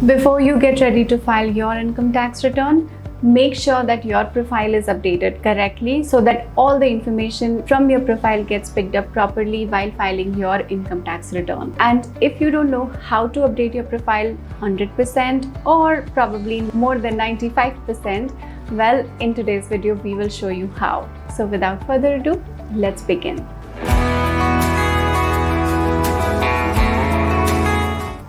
Before you get ready to file your income tax return, make sure that your profile is updated correctly so that all the information from your profile gets picked up properly while filing your income tax return. And if you don't know how to update your profile 100% or probably more than 95%, well, in today's video, we will show you how. So without further ado, let's begin.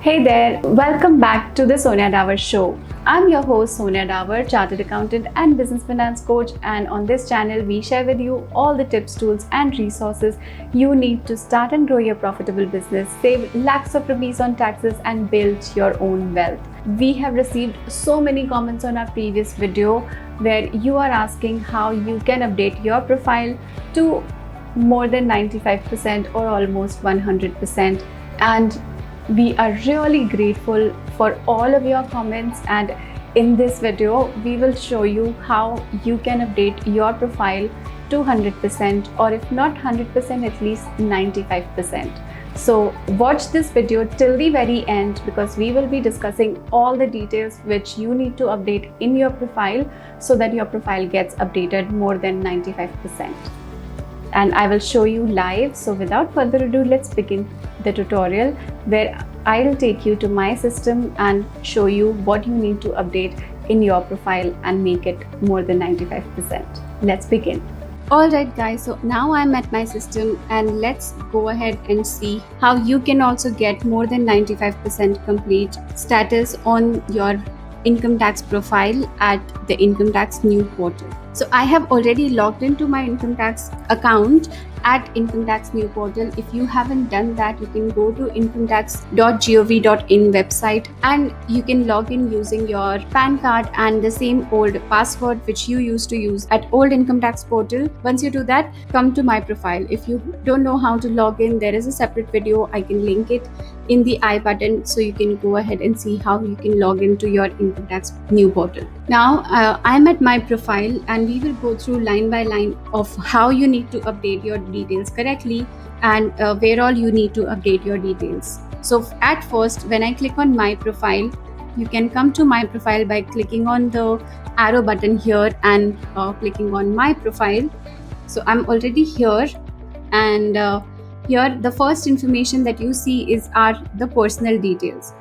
Hey there, welcome back to the Sonia Dawar show. I'm your host Sonia Dawar, chartered accountant and business finance coach, and on this channel we share with you all the tips, tools and resources you need to start and grow your profitable business, save lakhs of rupees on taxes and build your own wealth. We have received so many comments on our previous video where you are asking how you can update your profile to more than 95% or almost 100%, and we are really grateful for all of your comments, and in this video we will show you how you can update your profile to 100%, or if not 100%, at least 95%. So watch this video till the very end because we will be discussing all the details which you need to update in your profile so that your profile gets updated more than 95%. And I will show you live. So without further ado, let's begin the tutorial where I'll take you to my system and show you what you need to update in your profile and make it more than 95%. Let's begin. Alright guys, so now I'm at my system and let's go ahead and see how you can also get more than 95% complete status on your income tax profile at the income tax new portal. So I have already logged into my income tax account at income tax new portal. If you haven't done that, you can go to incometax.gov.in website and you can log in using your PAN card and the same old password which you used to use at old income tax portal. Once you do that, come to my profile. If you don't know how to log in, there is a separate video. I can link it in the I button so you can go ahead and see how you can log into your income tax new portal. Now I'm at my profile and we will go through line by line of how you need to update your details correctly and where all you need to update your details. So at first, when I click on my profile, you can come to my profile by clicking on the arrow button here and clicking on my profile. So I'm already here, and here the first information that you see are the personal details.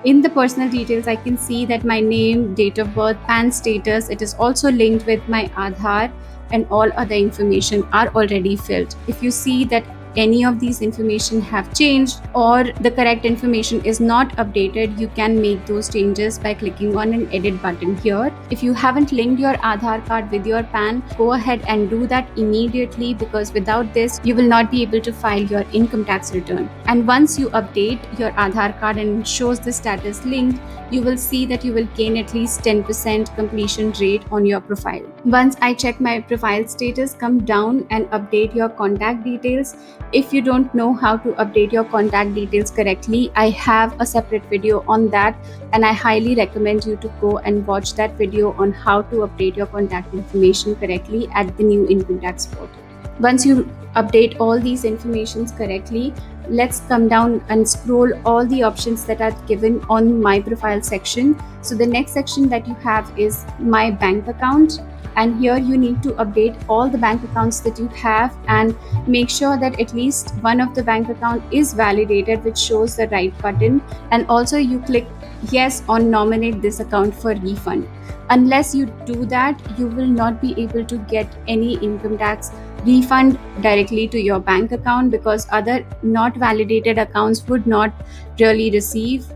In the personal details, I can see that my name, date of birth, PAN status, it is also linked with my Aadhaar, and all other information are already filled. If you see that any of these information have changed or the correct information is not updated, you can make those changes by clicking on an edit button here. If you haven't linked your Aadhaar card with your PAN, go ahead and do that immediately, because without this you will not be able to file your income tax return. And once you update your Aadhaar card and it shows the status linked, you will see that you will gain at least 10% completion rate on your profile. Once I check my profile status, come down and update your contact details. If you don't know how to update your contact details correctly, I have a separate video on that, and I highly recommend you to go and watch that video on how to update your contact information correctly at the new income tax portal. Once you update all these informations correctly, let's come down and scroll all the options that are given on my profile section. So the next section that you have is my bank account, and here you need to update all the bank accounts that you have and make sure that at least one of the bank account is validated, which shows the right button, and also you click yes on nominate this account for refund. Unless you do that, you will not be able to get any income tax refund directly to your bank account, because other not validated accounts would not really receive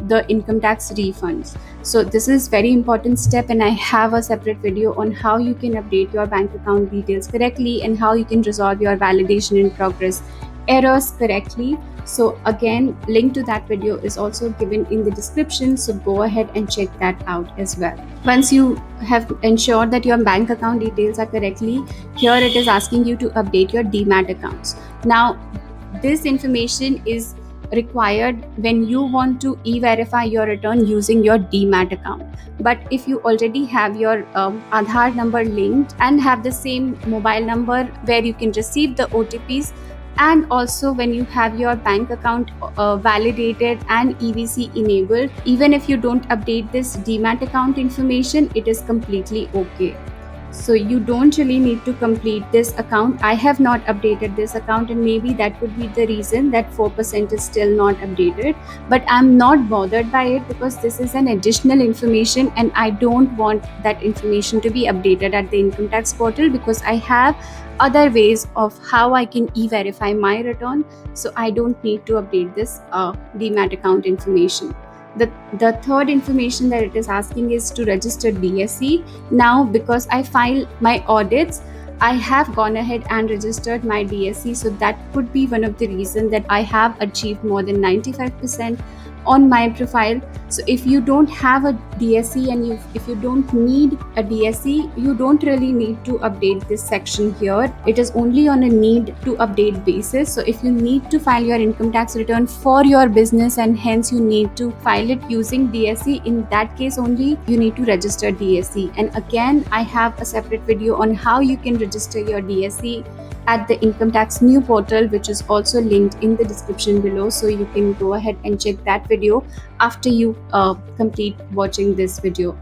the income tax refunds. So this is very important step, and I have a separate video on how you can update your bank account details correctly and how you can resolve your validation in progress errors correctly. So again, link to that video is also given in the description, so go ahead and check that out as well. Once you have ensured that your bank account details are correctly, here it is asking you to update your demat accounts. Now this information is required when you want to e-verify your return using your demat account. But if you already have your Aadhaar number linked and have the same mobile number where you can receive the OTPs, And also when you have your bank account validated and EVC enabled, even if you don't update this demat account information, it is completely okay. So you don't really need to complete this account. I have not updated this account, and maybe that could be the reason that 4% is still not updated. But I'm not bothered by it because this is an additional information and I don't want that information to be updated at the income tax portal, because I have other ways of how I can e-verify my return. So I don't need to update this demat account information. The third information that it is asking is to register DSC. Now, because I file my audits, I have gone ahead and registered my DSC. So that could be one of the reasons that I have achieved more than 95% on my profile. So if you don't have a DSC and if you don't need a DSC, you don't really need to update this section here. It is only on a need to update basis. So if you need to file your income tax return for your business and hence you need to file it using DSC, in that case only you need to register DSC. And again, I have a separate video on how you can register your DSC at the income tax new portal, which is also linked in the description below, so you can go ahead and check that video after you complete watching this video.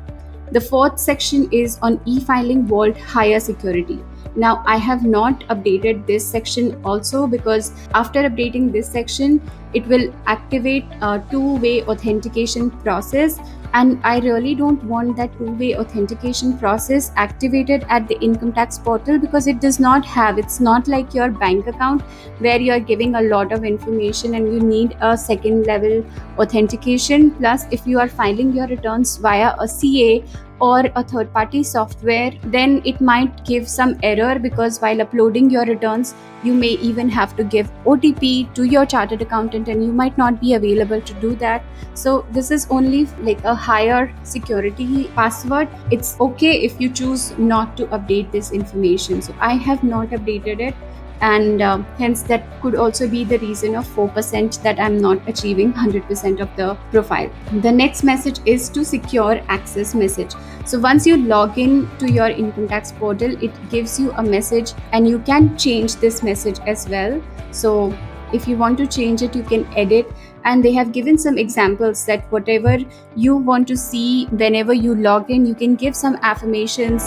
The fourth section is on e-filing vault higher security. Now, I have not updated this section also because after updating this section, it will activate a two-way authentication process, and I really don't want that two-way authentication process activated at the income tax portal because it does not have, it's not like your bank account where you are giving a lot of information and you need a second level authentication. Plus, if you are filing your returns via a CA or a third party software, then it might give some error because while uploading your returns, you may even have to give OTP to your chartered accountant and you might not be available to do that. So this is only like a higher security password. It's okay if you choose not to update this information. So I have not updated it, and hence that could also be the reason of 4% that I'm not achieving 100% of the profile. The next message is to secure access message. So once you log in to your income tax portal, it gives you a message and you can change this message as well. So if you want to change it, you can edit, and they have given some examples that whatever you want to see whenever you log in, you can give some affirmations.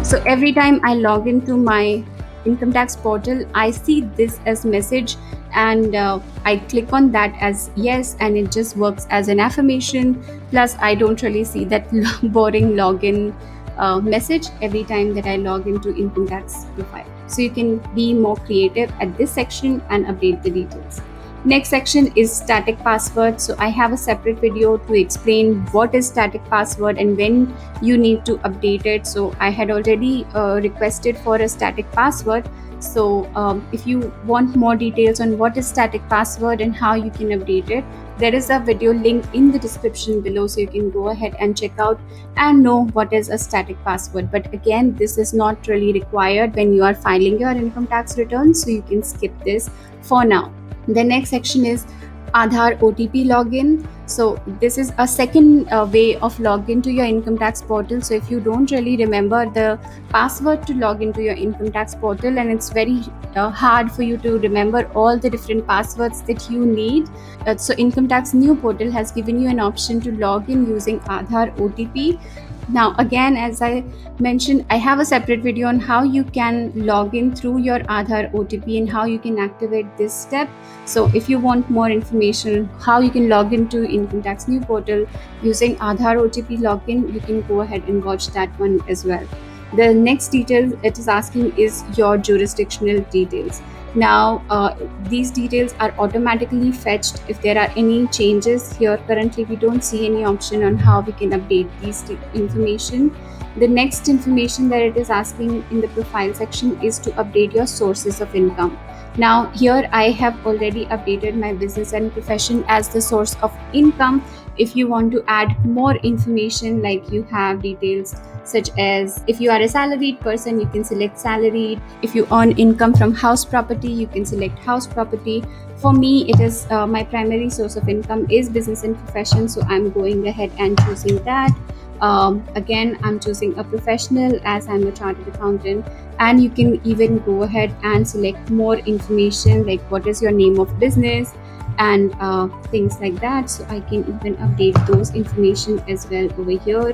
So every time I log into my income tax portal, I see this as message, and I click on that as yes, and it just works as an affirmation. Plus, I don't really see that boring login message every time that I log into income tax profile. So you can be more creative at this section and update the details. Next section is static password. So I have a separate video to explain what is static password and when you need to update it. So I had already requested for a static password. So if you want more details on what is static password and how you can update it, there is a video link in the description below, so you can go ahead and check out and know what is a static password. But again, this is not really required when you are filing your income tax return, so you can skip this for now. The next section is Aadhaar OTP login. So this is a second way of login to your income tax portal. So if you don't really remember the password to log into your income tax portal, and it's very hard for you to remember all the different passwords that you need, so income tax new portal has given you an option to log in using Aadhaar OTP. Now again, as I mentioned, I have a separate video on how you can log in through your Aadhaar OTP and how you can activate this step. So if you want more information how you can log into income tax new portal using Aadhaar OTP login, you can go ahead and watch that one as well. The next detail it is asking is your jurisdictional details. Now these details are automatically fetched if there are any changes. Here currently we don't see any option on how we can update these information. The next information that it is asking in the profile section is to update your sources of income. Now here I have already updated my business and profession as the source of income. If you want to add more information, like you have details such as if you are a salaried person, you can select salaried. If you earn income from house property, you can select house property. For me, it is my primary source of income is business and profession, so I'm going ahead and choosing that. Again, I'm choosing a professional as I'm a chartered accountant, and you can even go ahead and select more information like what is your name of business and things like that. So I can even update those information as well over here.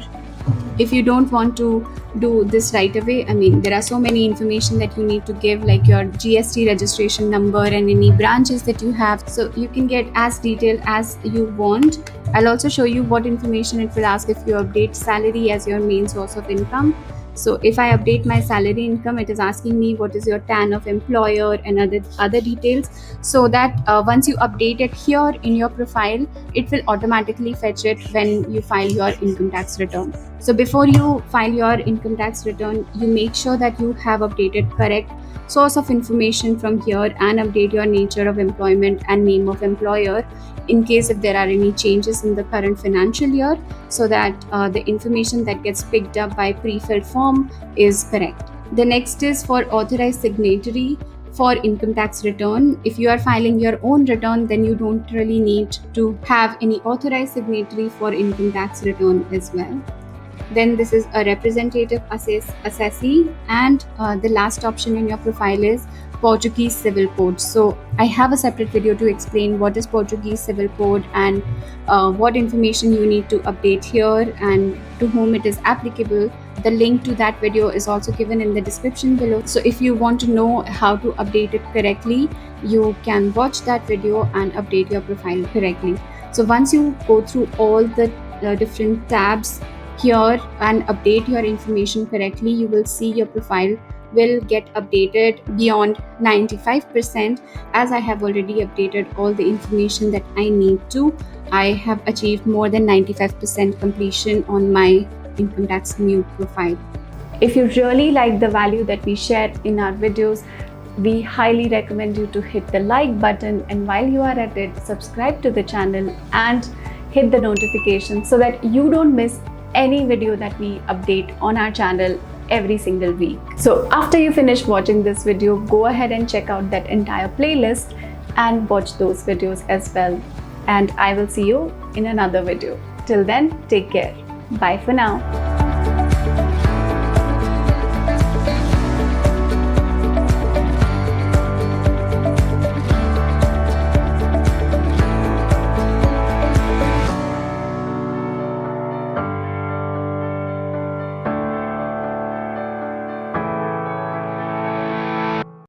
If you don't want to do this right away, I mean, there are so many information that you need to give, like your GST registration number and any branches that you have, so you can get as detailed as you want. I'll also show you what information it will ask if you update salary as your main source of income. So if I update my salary income, it is asking me what is your TAN of employer and other details, so that once you update it here in your profile, it will automatically fetch it when you file your income tax return. So before you file your income tax return, you make sure that you have updated correct source of information from here and update your nature of employment and name of employer in case if there are any changes in the current financial year, so that the information that gets picked up by pre-filled form is correct. The next is for authorized signatory for income tax return. If you are filing your own return, then you don't really need to have any authorized signatory for income tax return as well. Then this is a representative assessee, and the last option in your profile is Portuguese Civil Code. So I have a separate video to explain what is Portuguese Civil Code and what information you need to update here and to whom it is applicable. The link to that video is also given in the description below. So if you want to know how to update it correctly, you can watch that video and update your profile correctly. So once you go through all the different tabs here and update your information correctly, you will see your profile will get updated beyond 95%. As I have already updated all the information that I need to, I have achieved more than 95% completion on my income tax new profile. If you really like the value that we share in our videos, we highly recommend you to hit the like button, and while you are at it, subscribe to the channel and hit the notification so that you don't miss any video that we update on our channel every single week. So after you finish watching this video, go ahead and check out that entire playlist and watch those videos as well. And I will see you in another video. Till then, take care. Bye for now.